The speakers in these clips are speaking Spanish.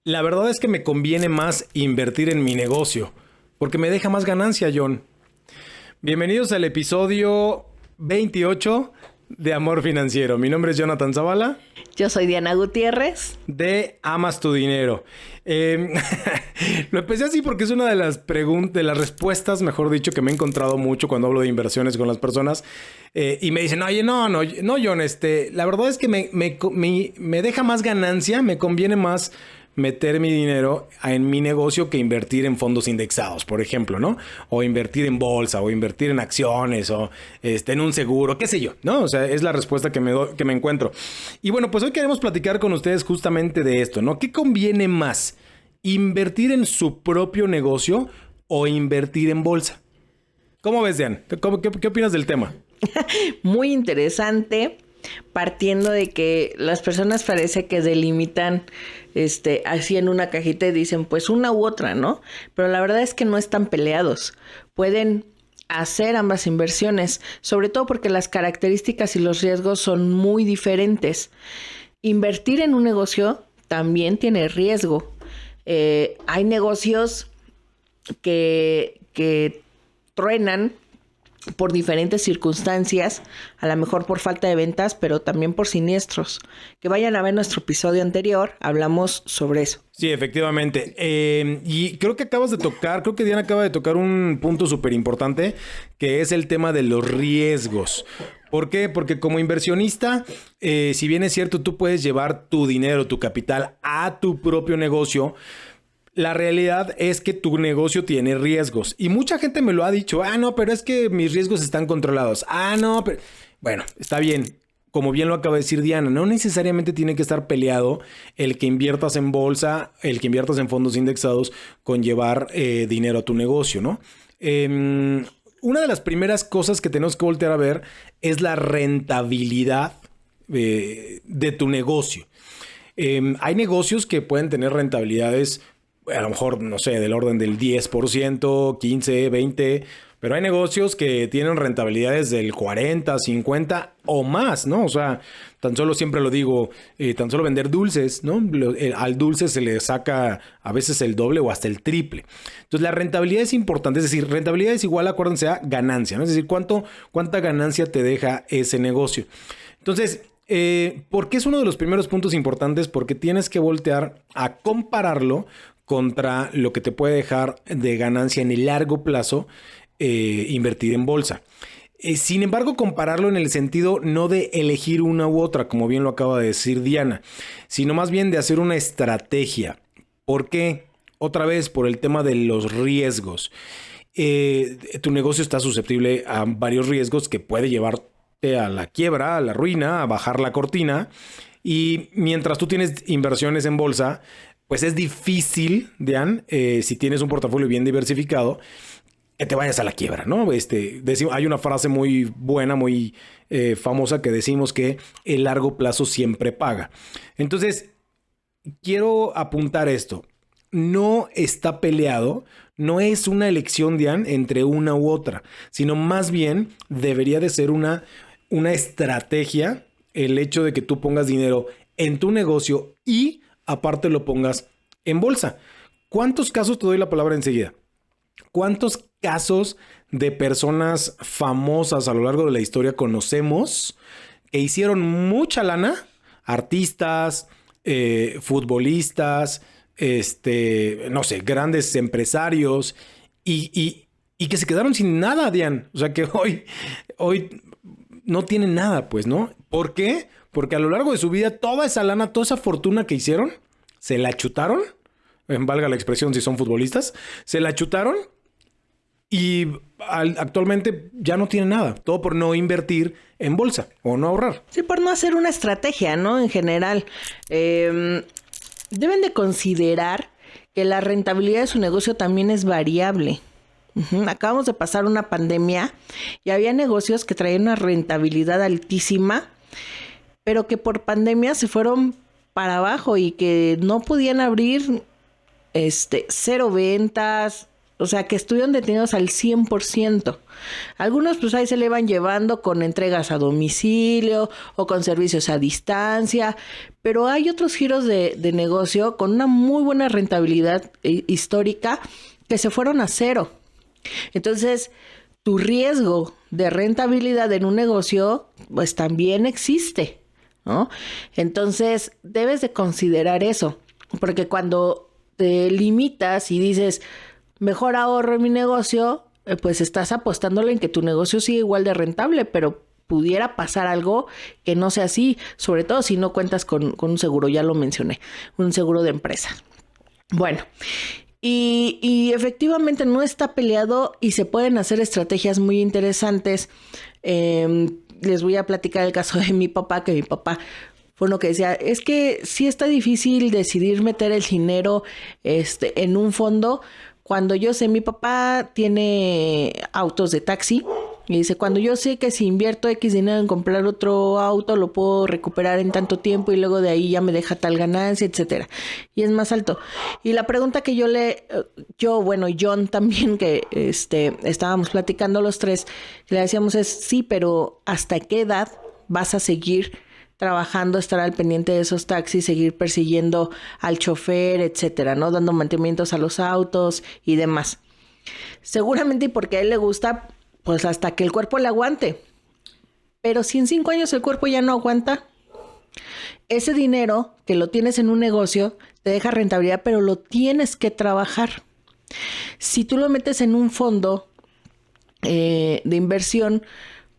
La verdad es que me conviene más invertir en mi negocio, porque me deja más ganancia, John. Bienvenidos al episodio 28 de Amor Financiero. Mi nombre es Jonathan Zavala. Yo soy Diana Gutiérrez. De Amas tu Dinero. Lo empecé así porque es una de las respuestas, mejor dicho, que me he encontrado mucho cuando hablo de inversiones con las personas. Y me dicen, oye, no, John, la verdad es que me deja más ganancia, me conviene más meter mi dinero en mi negocio que invertir en fondos indexados, por ejemplo, ¿no? O invertir en bolsa, o invertir en acciones, o en un seguro, qué sé yo, ¿no? O sea, es la respuesta que me encuentro. Y bueno, pues hoy queremos platicar con ustedes justamente de esto, ¿no? ¿Qué conviene más? ¿Invertir en su propio negocio o invertir en bolsa? ¿Cómo ves, Diane? ¿Qué opinas del tema? Muy interesante, partiendo de que las personas parece que delimitan así en una cajita y dicen pues una u otra, ¿no? Pero la verdad es que no están peleados. Pueden hacer ambas inversiones, sobre todo porque las características y los riesgos son muy diferentes. Invertir en un negocio también tiene riesgo. Hay negocios que truenan por diferentes circunstancias, a lo mejor por falta de ventas, pero también por siniestros. Que vayan a ver nuestro episodio anterior, hablamos sobre eso. Sí, efectivamente. Y creo que Diana acaba de tocar un punto súper importante, que es el tema de los riesgos. ¿Por qué? Porque como inversionista, si bien es cierto, tú puedes llevar tu dinero, tu capital a tu propio negocio, la realidad es que tu negocio tiene riesgos. Y mucha gente me lo ha dicho. No, pero es que mis riesgos están controlados. No, pero... Bueno, está bien. Como bien lo acaba de decir Diana, no necesariamente tiene que estar peleado el que inviertas en bolsa, el que inviertas en fondos indexados con llevar dinero a tu negocio, ¿no? Una de las primeras cosas que tenemos que voltear a ver es la rentabilidad de tu negocio. Hay negocios que pueden tener rentabilidades a lo mejor, no sé, del orden del 10%, 15, 20%, pero hay negocios que tienen rentabilidades del 40, 50 o más, ¿no? O sea, tan solo siempre lo digo, tan solo vender dulces, ¿no? Al dulce se le saca a veces el doble o hasta el triple. Entonces, la rentabilidad es importante, es decir, rentabilidad es igual, acuérdense, a ganancia, ¿no? Es decir, cuánta ganancia te deja ese negocio. Entonces, ¿por qué es uno de los primeros puntos importantes? Porque tienes que voltear a compararlo contra lo que te puede dejar de ganancia en el largo plazo invertir en bolsa. Sin embargo, compararlo en el sentido no de elegir una u otra, como bien lo acaba de decir Diana, sino más bien de hacer una estrategia. ¿Por qué? Otra vez, por el tema de los riesgos. Tu negocio está susceptible a varios riesgos que puede llevarte a la quiebra, a la ruina, a bajar la cortina. Y mientras tú tienes inversiones en bolsa, pues es difícil, Diane, si tienes un portafolio bien diversificado, que te vayas a la quiebra, ¿no? Hay una frase muy buena, muy famosa que decimos que el largo plazo siempre paga. Entonces, quiero apuntar esto. No está peleado, no es una elección, Diane, entre una u otra, sino más bien debería de ser una estrategia el hecho de que tú pongas dinero en tu negocio y aparte lo pongas en bolsa. ¿Cuántos casos, te doy la palabra enseguida? ¿Cuántos casos de personas famosas a lo largo de la historia conocemos que hicieron mucha lana? Artistas, futbolistas, no sé, grandes empresarios y que se quedaron sin nada, Diane. O sea que hoy no tienen nada, pues, ¿no? ¿Por qué? Porque a lo largo de su vida toda esa lana, toda esa fortuna que hicieron, se la chutaron, valga la expresión si son futbolistas, se la chutaron y actualmente ya no tienen nada. Todo por no invertir en bolsa o no ahorrar. Sí, por no hacer una estrategia, ¿no? En general, deben de considerar que la rentabilidad de su negocio también es variable. Acabamos de pasar una pandemia y había negocios que traían una rentabilidad altísima, pero que por pandemia se fueron para abajo y que no podían abrir cero ventas, O sea, que estuvieron detenidos al 100%. Algunos pues ahí se le van llevando con entregas a domicilio o con servicios a distancia, pero hay otros giros de negocio con una muy buena rentabilidad histórica que se fueron a cero. Entonces, tu riesgo de rentabilidad en un negocio pues también existe, ¿no? Entonces, debes de considerar eso, porque cuando te limitas y dices, mejor ahorro en mi negocio, pues estás apostándole en que tu negocio sigue igual de rentable, pero pudiera pasar algo que no sea así, sobre todo si no cuentas con un seguro, ya lo mencioné, un seguro de empresa. Bueno, y efectivamente no está peleado y se pueden hacer estrategias muy interesantes. Les voy a platicar el caso de mi papá, que mi papá fue uno que decía, es que sí está difícil decidir meter el dinero en un fondo. Cuando yo sé, mi papá tiene autos de taxi y dice, cuando yo sé que si invierto X dinero en comprar otro auto, lo puedo recuperar en tanto tiempo y luego de ahí ya me deja tal ganancia, etcétera. Y es más alto. Y la pregunta que bueno, y John también, que estábamos platicando los tres, le decíamos es, sí, pero ¿hasta qué edad vas a seguir trabajando, estar al pendiente de esos taxis, seguir persiguiendo al chofer, etcétera, ¿no? Dando mantenimientos a los autos y demás. Seguramente y porque a él le gusta, pues hasta que el cuerpo le aguante. Pero si en 5 años el cuerpo ya no aguanta, ese dinero que lo tienes en un negocio te deja rentabilidad, pero lo tienes que trabajar. Si tú lo metes en un fondo de inversión,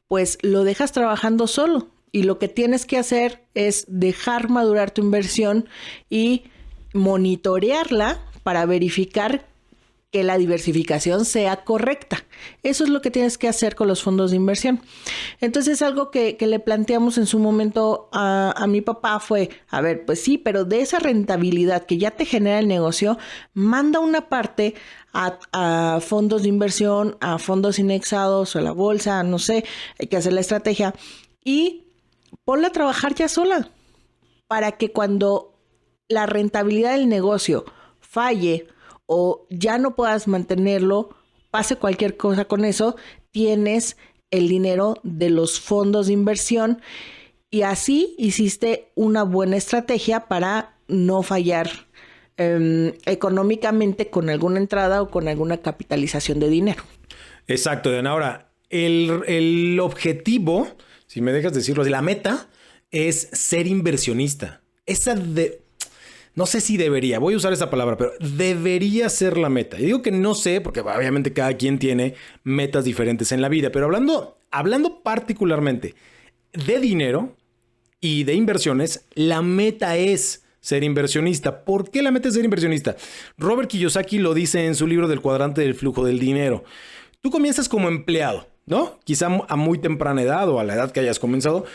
pues lo dejas trabajando solo. Y lo que tienes que hacer es dejar madurar tu inversión y monitorearla para verificar que la diversificación sea correcta. Eso es lo que tienes que hacer con los fondos de inversión. Entonces, algo que le planteamos en su momento a mi papá fue, a ver, pues sí, pero de esa rentabilidad que ya te genera el negocio, manda una parte a fondos de inversión, a fondos indexados o a la bolsa, no sé, hay que hacer la estrategia y ponla a trabajar ya sola para que cuando la rentabilidad del negocio falle o ya no puedas mantenerlo, pase cualquier cosa con eso, tienes el dinero de los fondos de inversión y así hiciste una buena estrategia para no fallar económicamente con alguna entrada o con alguna capitalización de dinero. Exacto, Diana. Ahora, el objetivo, si me dejas decirlo, la meta es ser inversionista. No sé si debería, voy a usar esa palabra, pero debería ser la meta. Y digo que no sé, porque obviamente cada quien tiene metas diferentes en la vida, pero hablando particularmente de dinero y de inversiones, la meta es ser inversionista. ¿Por qué la meta es ser inversionista? Robert Kiyosaki lo dice en su libro del cuadrante del flujo del dinero. Tú comienzas como empleado, ¿no? Quizá a muy temprana edad o a la edad que hayas comenzado,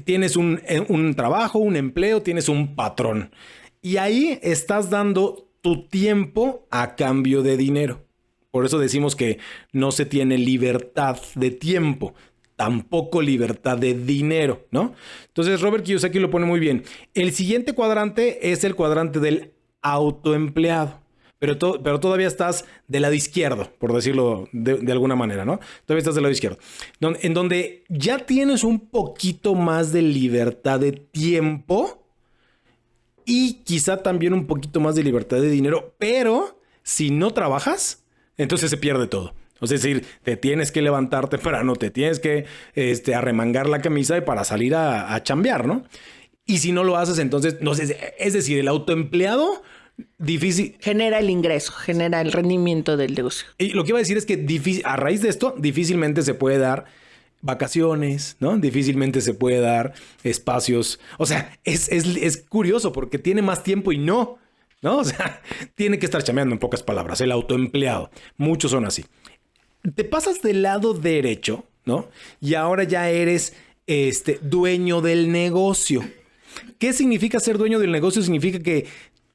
tienes un trabajo, un empleo, tienes un patrón. Y ahí estás dando tu tiempo a cambio de dinero. Por eso decimos que no se tiene libertad de tiempo, tampoco libertad de dinero, ¿no? Entonces Robert Kiyosaki lo pone muy bien. El siguiente cuadrante es el cuadrante del autoempleado. Pero todavía estás del lado izquierdo, por decirlo de alguna manera, ¿no? Todavía estás del lado izquierdo. En donde ya tienes un poquito más de libertad de tiempo y quizá también un poquito más de libertad de dinero, pero si no trabajas, entonces se pierde todo. O sea, es decir, te tienes que levantar temprano, te tienes que arremangar la camisa para salir a chambear, ¿no? Y si no lo haces, entonces, no sé, es decir, el autoempleado difícil. Genera el ingreso, genera el rendimiento del negocio. Y lo que iba a decir es que a raíz de esto, difícilmente se puede dar vacaciones, ¿no? Difícilmente se puede dar espacios. O sea, es curioso porque tiene más tiempo y no, O sea, tiene que estar chambeando en pocas palabras, el autoempleado. Muchos son así. Te pasas del lado derecho, ¿no? Y ahora ya eres dueño del negocio. ¿Qué significa ser dueño del negocio? Significa que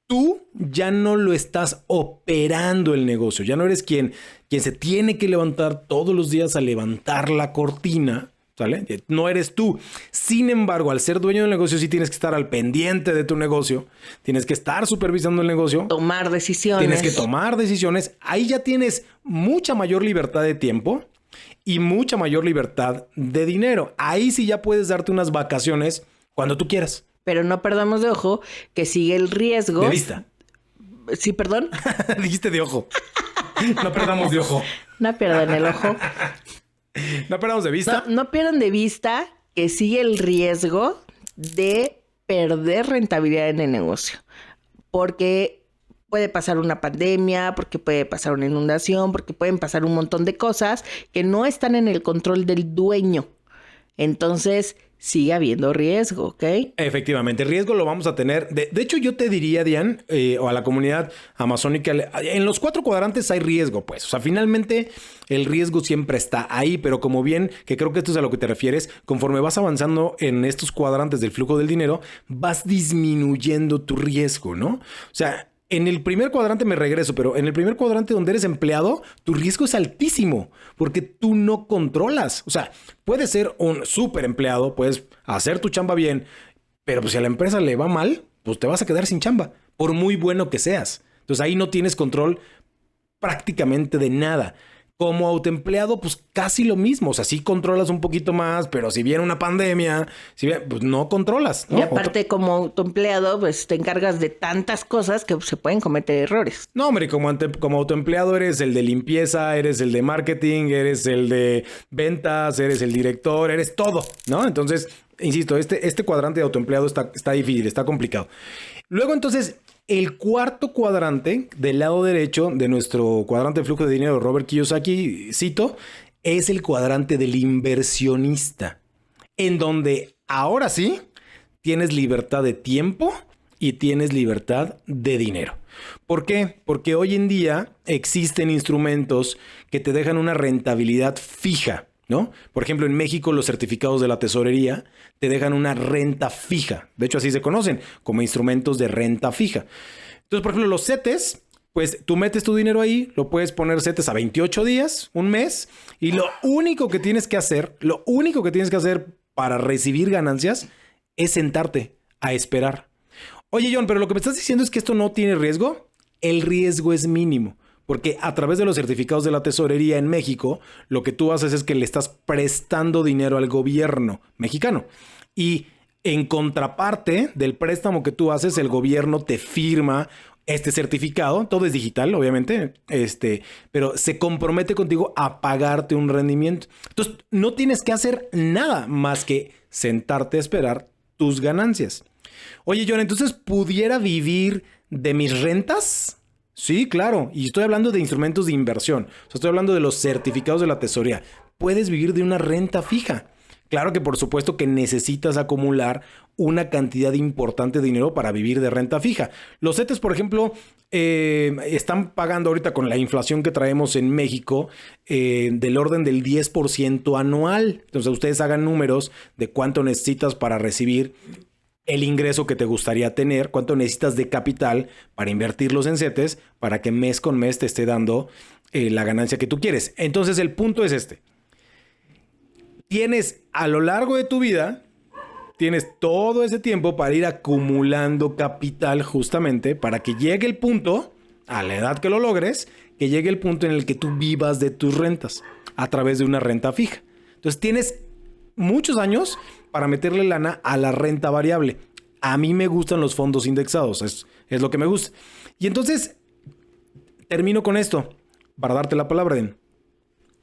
tú ya no lo estás operando el negocio. Ya no eres quien se tiene que levantar todos los días a levantar la cortina. ¿sale? No eres tú. Sin embargo, al ser dueño del negocio, sí tienes que estar al pendiente de tu negocio. Tienes que estar supervisando el negocio. Tomar decisiones. Tienes que tomar decisiones. Ahí ya tienes mucha mayor libertad de tiempo y mucha mayor libertad de dinero. Ahí sí ya puedes darte unas vacaciones cuando tú quieras. Pero no perdamos de ojo que sigue el riesgo. De vista. Sí, perdón. Dijiste de ojo. No perdamos de ojo. No pierdan el ojo. No perdamos de vista. No pierdan de vista que sigue el riesgo de perder rentabilidad en el negocio. Porque puede pasar una pandemia, porque puede pasar una inundación, porque pueden pasar un montón de cosas que no están en el control del dueño. Entonces, sigue habiendo riesgo, ¿ok? Efectivamente, riesgo lo vamos a tener. De hecho, yo te diría, Dian, o a la comunidad amazónica, en los 4 cuadrantes hay riesgo, pues. O sea, finalmente el riesgo siempre está ahí, pero como bien, que creo que esto es a lo que te refieres, conforme vas avanzando en estos cuadrantes del flujo del dinero, vas disminuyendo tu riesgo, ¿no? O sea, en el primer cuadrante me regreso, pero en el primer cuadrante donde eres empleado, tu riesgo es altísimo porque tú no controlas. O sea, puedes ser un súper empleado, puedes hacer tu chamba bien, pero pues si a la empresa le va mal, pues te vas a quedar sin chamba, por muy bueno que seas. Entonces ahí no tienes control prácticamente de nada. Como autoempleado, pues casi lo mismo. O sea, sí controlas un poquito más, pero si viene una pandemia, pues no controlas, ¿no? Y aparte, como autoempleado, pues te encargas de tantas cosas que se pueden cometer errores. No, hombre, como autoempleado eres el de limpieza, eres el de marketing, eres el de ventas, eres el director, eres todo, ¿no? Entonces, insisto, este cuadrante de autoempleado está difícil, está complicado. Luego, entonces, el cuarto cuadrante del lado derecho de nuestro cuadrante de flujo de dinero, Robert Kiyosaki, cito, es el cuadrante del inversionista, en donde ahora sí tienes libertad de tiempo y tienes libertad de dinero. ¿Por qué? Porque hoy en día existen instrumentos que te dejan una rentabilidad fija, ¿no? Por ejemplo, en México los certificados de la tesorería te dejan una renta fija. De hecho, así se conocen, como instrumentos de renta fija. Entonces, por ejemplo, los CETES, pues tú metes tu dinero ahí, lo puedes poner CETES a 28 días, un mes, y lo único que tienes que hacer para recibir ganancias es sentarte a esperar. Oye, John, pero lo que me estás diciendo es que esto no tiene riesgo. El riesgo es mínimo. Porque a través de los certificados de la tesorería en México, lo que tú haces es que le estás prestando dinero al gobierno mexicano. Y en contraparte del préstamo que tú haces, el gobierno te firma este certificado. Todo es digital, obviamente, pero se compromete contigo a pagarte un rendimiento. Entonces, no tienes que hacer nada más que sentarte a esperar tus ganancias. Oye, John, entonces, ¿pudiera vivir de mis rentas? Sí, claro. Y estoy hablando de instrumentos de inversión. O sea, estoy hablando de los certificados de la tesorería. Puedes vivir de una renta fija. Claro que por supuesto que necesitas acumular una cantidad importante de dinero para vivir de renta fija. Los CETES, por ejemplo, están pagando ahorita con la inflación que traemos en México del orden del 10% anual. Entonces ustedes hagan números de cuánto necesitas para recibir el ingreso que te gustaría tener, cuánto necesitas de capital para invertirlos en CETES para que mes con mes te esté dando la ganancia que tú quieres. Entonces el punto es este. Tienes a lo largo de tu vida, tienes todo ese tiempo para ir acumulando capital justamente para que llegue el punto, a la edad que lo logres, que llegue el punto en el que tú vivas de tus rentas a través de una renta fija. Entonces tienes muchos años para meterle lana a la renta variable. A mí me gustan los fondos indexados, es lo que me gusta. Y entonces, termino con esto, para darte la palabra, Den.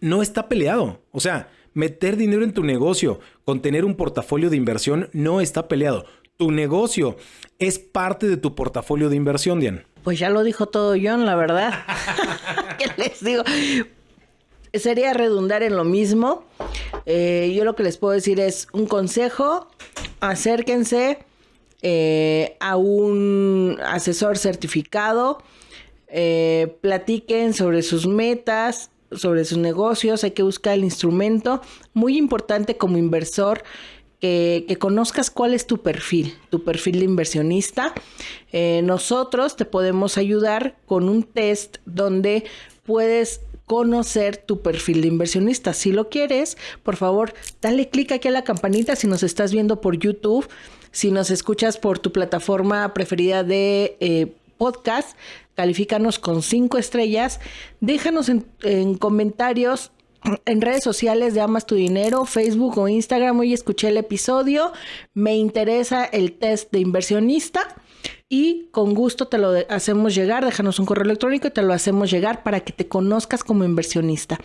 No está peleado. O sea, meter dinero en tu negocio con tener un portafolio de inversión no está peleado. Tu negocio es parte de tu portafolio de inversión, Dian. Pues ya lo dijo todo John, la verdad. ¿Qué les digo? Sería redundar en lo mismo. Yo lo que les puedo decir es un consejo. Acérquense a un asesor certificado. Platiquen sobre sus metas, sobre sus negocios. Hay que buscar el instrumento. Muy importante como inversor que conozcas cuál es tu perfil de inversionista. Nosotros te podemos ayudar con un test donde puedes conocer tu perfil de inversionista. Si lo quieres, por favor, dale clic aquí a la campanita si nos estás viendo por YouTube, si nos escuchas por tu plataforma preferida de podcast, califícanos con 5 estrellas, déjanos en comentarios en redes sociales de Amas tu Dinero, Facebook o Instagram. Hoy escuché el episodio, me interesa el test de inversionista y con gusto te lo hacemos llegar. Déjanos un correo electrónico y te lo hacemos llegar para que te conozcas como inversionista.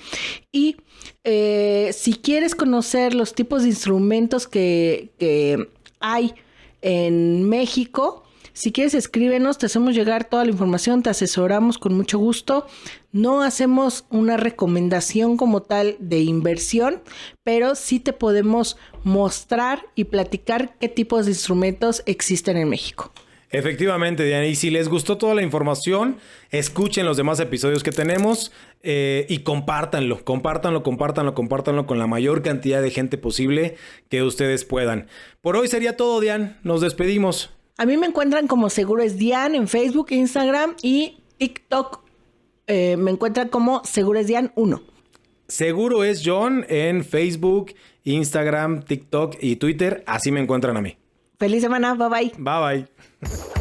Y si quieres conocer los tipos de instrumentos que hay en México, si quieres escríbenos, te hacemos llegar toda la información, te asesoramos con mucho gusto. No hacemos una recomendación como tal de inversión, pero sí te podemos mostrar y platicar qué tipos de instrumentos existen en México. Efectivamente, Diana. Y si les gustó toda la información, escuchen los demás episodios que tenemos y compártanlo con la mayor cantidad de gente posible que ustedes puedan. Por hoy sería todo, Diana. Nos despedimos. A mí me encuentran como Seguro es Dian en Facebook, Instagram y TikTok. Me encuentran como Seguro es Dian 1. Seguro es John en Facebook, Instagram, TikTok y Twitter. Así me encuentran a mí. Feliz semana. Bye bye. Bye bye.